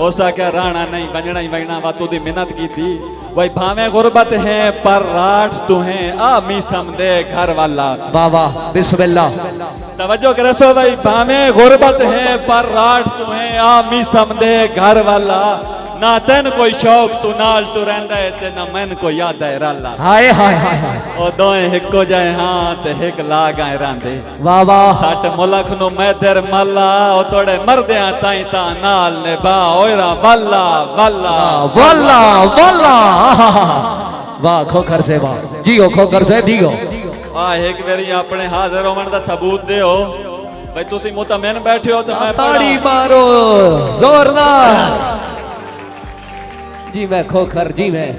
ओसा क्या राणा नहीं बनना ही बनना वा तू दी मेहनत की थी भाई भावे गुरबत है पर राठ तू है आ मी समदे घर वाला वाह वाह बिस्मिल्लाह तवज्जो करे सो भाई भावे गुरबत है पर राठ तू है आ मी समदे घर वाला ना तेन कोई शौक तू नाल तू रहंदा है ते ना मैन को याद है राला हाय हाय हाय हाय ओ दोए हिको जाए हां ते हिक लाग आए रांदे वाह वाह सट मुलख नु मैदर मल्ला ओ तोड़े मरदियां ताई ता नाल निभा ओरा वल्ला वल्ला वल्ला वल्ला वाह खोखर से वाह जियो खोखर से जियो आ एक बारी अपने हाजिर होवन दा सबूत दियो भाई तुसी मुतमैन बैठे हो तो मैं ताड़ी मारो जोरदार जी मैं खोखर जी मैं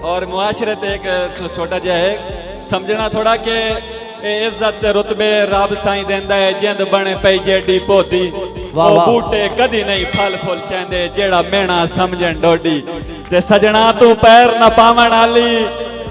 और मुआशरे ते एक छोटा जिहा है समझना थोड़ा के इज्जत रुतबे रब साईं देंदा है जिंद बने पई जेडी पोती ओ बूटे कदी नहीं फल फुल चेंदे जेड़ा मेणा समझन डोडी ते सजना तू पैर न पावण आली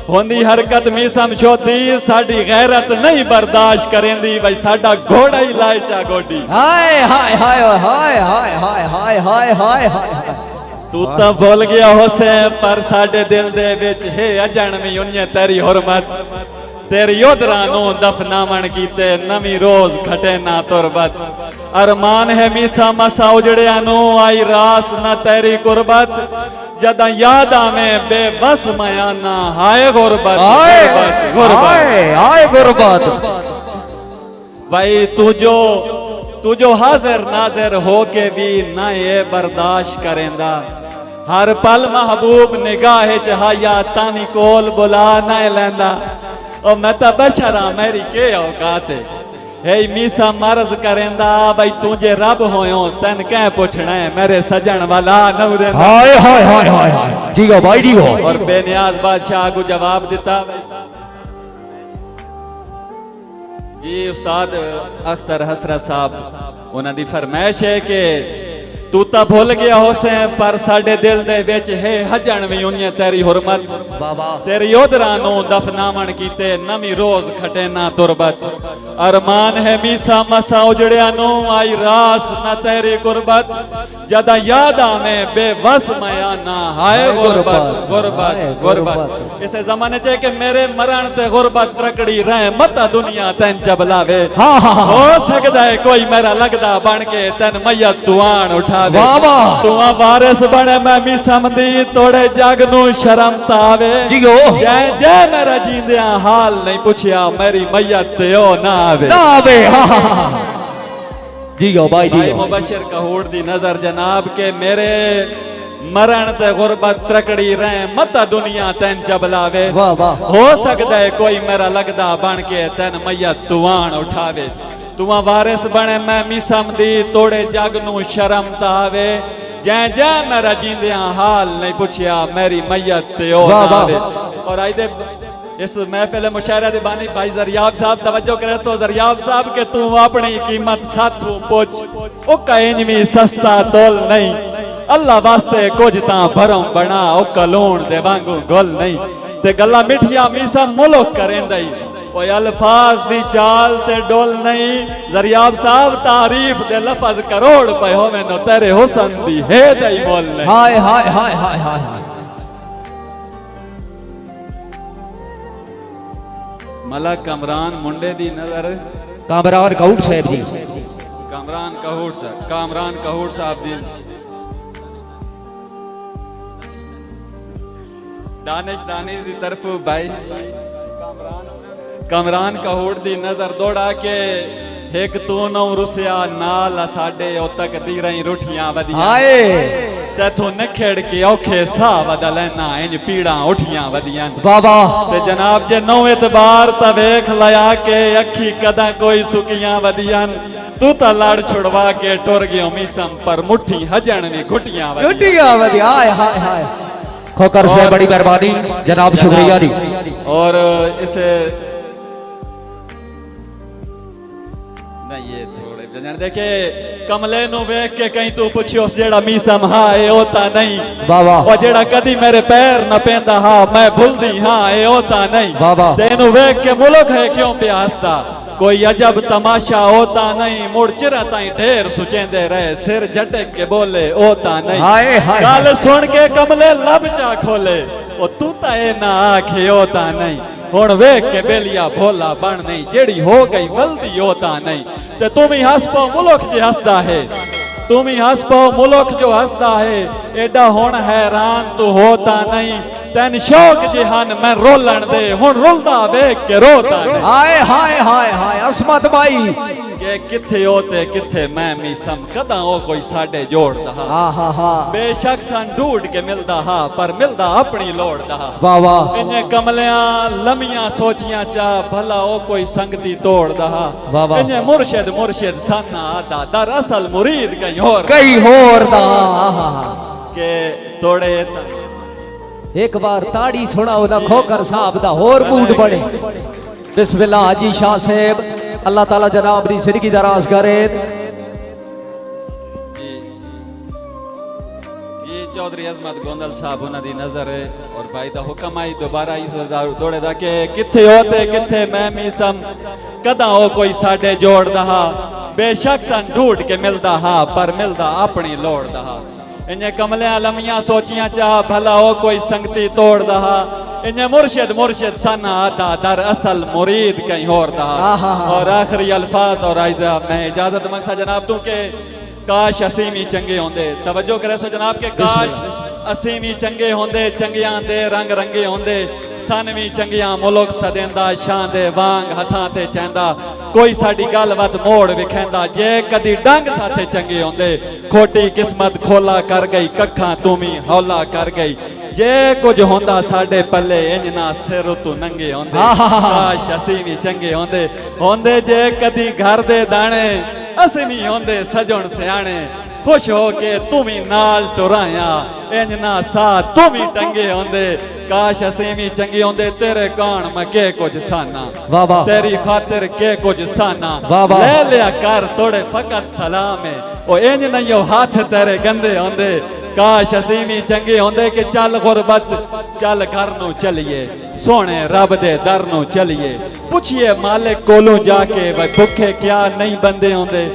होंदी हरकत मी समझोती साडी गैरत नहीं बर्दाश्त करेंदी भाई साडा घोड़ा ही लाए चा गोडी हाय हाय हाय हाय हाय हाय हाय हाय हाय हाय तू तो भूल गया होसे पर साडे दिल दे विच है अजन भी उन्ने तेरी हुरमत तेरी योदरा नो दफनावण कीते नवी रोज घटे ना तुरबत अरमान है मीसा मसा उजड़िया नो आई रास न तेरी कुर्बत जदा याद आवे बेबस मयाना हाय गुरबत हाय गुरबत भाई तू जो हाजिर नाजिर हो के भी ना ये बर्दाश्त करेंदा हर पल महबूब निगाह चहाया तानी कोल बुला ना लेंदा और मैं तो बशरा मेरी के औकात है मीसा मर्ज करेंदा भाई तुझे रब होयो तन कह पूछना है मेरे सजन वाला नऊ दे हाय हाय हाय हाय हाय ठीक है भाई ठीक हो और बेनियाज बादशाह को जवाब दिता जी उस्ताद अख्तर हसरत साहब उन्हां दी फरमाइश है कि तू तो भूल गया होसे पर साडे दिल दे विच है हजन भी उन्ने तेरी हुरमत तेरी योदरा नो दफनावण कीते नवी रोज खटे ना तुरबत अरमान है मीसा मसा उजड़िया नो आई रास न तेरी कुर्बत जदा याद आवे बेबस मयाना हाय गुरबत गुरबत गुरबत इस जमाने चे के मेरे मरण ते गुरबत रकड़ी रहे मत दुनिया तन चबलावे हो सकदा है कोई मेरा लगदा बन के तन मैयत तुआन उठावे तू वारिस बने मैं भी समझी तोड़े जग नू शर्म तावे जय जय मेरा जींदिया हाल नहीं पूछया मेरी मैयत ते ओ ना आवे जियो भाई मुबशिर कहूर दी नजर जनाब के मेरे मरण ते गुरबत त्रकड़ी रहे मत दुनिया तैन चबलावे हो सकता है कोई मेरा लगदा बन के तैन मैयत तुआन उठावे तू वारिस बने मैं मी समझी तोड़े जग नू शर्म तावे जय जय मेरा जींदिया हाल नहीं पूछया मेरी मैयत ते ओ ना आवे और आई दे इस महफिल मुशायरा दी बानी भाई जरियाब साहब तवज्जो करे तो जरियाब साहब के तू अपनी कीमत साथू पूछ ओ कहीं भी सस्ता तोल नहीं अल्लाह वास्ते कुछ ता भरम बना ओ कलोण दे वांगू गोल नहीं ते गल्ला मिठिया मीसा मुल्क करेंदई ओए अल्फाज दी चाल ते डोल नहीं जरियाब साहब तारीफ दे लफज करोड़ पे होवे न तेरे हुस्न दी है दई मोल नहीं हाय हाय हाय हाय हाय मलक कमरान मुंडे दी नजर कामरान कहूट साहब जी कामरान कहूट साहब दी दानिश दी तरफ भाई कामरान कहूट दी नजर दौड़ा के एक तू नौ रुसिया नाल साडे ओ तकदीरां रुठियां वदियां तेथों नखेड़ के औखे सा बदलना इंज पीड़ा उठियां वदियां बाबा ते जनाब जे नौ एतबार ता वेख लया के अखी कदा कोई सुकियां वदियां तू ता लड़ छुड़वा के टुर गयो मीसम पर मुट्ठी हजन भी घुटियां वदियां हाय हाय हाय खोकर से बड़ी मेहरबानी जनाब शुक्रिया दी और इसे नहीं ये छोड़े देखे कमले नु वेख के कहीं तू पुछियो जेड़ा मीसम हा ए होता नहीं बाबा और जेड़ा कदी मेरे पैर न पेंदा हा मैं भूलदी हां ए होता नहीं तेनु वेख के मुल्क है क्यों पे हंसदा कोई अजब तमाशा होता नहीं, मुड़ चिरा ताई ढेर सुचेंदे रहे, सिर झटक के बोले होता नहीं। हाय हाय गल सुन के कमले लब चा खोले, ओ तू ता ए ना आखे होता नहीं। हुण वेख के बेलिया भोला बन नहीं, जेड़ी हो गई वल्दी होता नहीं। ते तुम ही हंस पाओ मुल्क जे हंसदा है, तुम ही हंस पाओ मुल्क जो हंसदा है। एडा हुण हैरान तू होता नहीं, तैन शौक जिहान मैं रोलन दे, हुण रुलदा वेख के रोता नहीं। हाय हाय हाय हाय असमत भाई के किथे होते किथे मैं मीसम, कदा ओ कोई साडे जोड़दा हा। हाँ हाँ हाँ बेशक सन ढूंढ के मिलदा हा, पर मिलदा अपनी लोड़दा हा। वाह वाह इन्हें कमलियां लमियां सोचियां चा, भला ओ कोई संगती तोड़दा हा। वाह वाह इन्हें मुर्शिद मुर्शिद साना आदा, दरअसल मुरीद कहीं और दा के तोड़े। एक बार ताड़ी छुड़ाओ ना खोकर साहब दा होर मूड बने। बिस्मिल्लाह हाजी शाह साहब, अल्लाह ताला जनाब दी जिंदगी दराज करे। जी चौधरी अजमत गोंदल साहब उन्हां दी नजर है, और भाई दा हुक्म आई दोबारा इस दौड़े दा के किथे होते किथे मैं मीसम, कदा ओ कोई साडे जोड़दा हा। बेशक सन ढूंढ के मिलदा हा, पर मिलदा अपनी लोड़दा हा। इन्हें कमलियां लमियां सोचियां चाह, भला ओ कोई संगती तोड़दा हा। इन्हें मुर्शिद मुर्शिद सना आदा, दर असल मुरीद कहीं और दा। और आखिरी अल्फाज और आइदा मैं इजाजत मंगसा जनाब तू के काश असीमी चंगे होंदे। तवज्जो करे सो जनाब के काश असीमी चंगे होंदे, चंगियां दे रंग रंगे होंदे, सन भी चंगियां मुल्क सदेंदा, शान दे वांग हथां ते चैंदा, कोई साडी गलबात मोड़ विखेंदा। जे कदी डंग साथे चंगे होंदे, खोटी किस्मत खोला कर गई, कखा तुमी हौला कर गई। जे कुछ होंदा साडे पल्ले, इंज ना सिर तू नंगे होंदे। काश असीं भी चंगे होंदे, होंदे जे कदी घर दे दाने, असीं भी होंदे सजण सियाणे, खुश हो के तुम ही नाल टुराया, इंज ना साथ तुम ही टंगे होंदे। काश असीं भी चंगे होंदे, तेरे कौन मैं के कुछ साना, तेरी खातिर के कुछ साना, ले लिया कर तोड़े फकत सलाम है, ओ इंज नहीं हाथ तेरे गंदे होंदे। काश असीं भी चंगे होंदे कि चल गुरबत चल घर नू चलिए, सोने रब दे दर नू चलिए, पुछिए मालिक कोलों जाके वे भुखे क्या नहीं बंदे होंदे।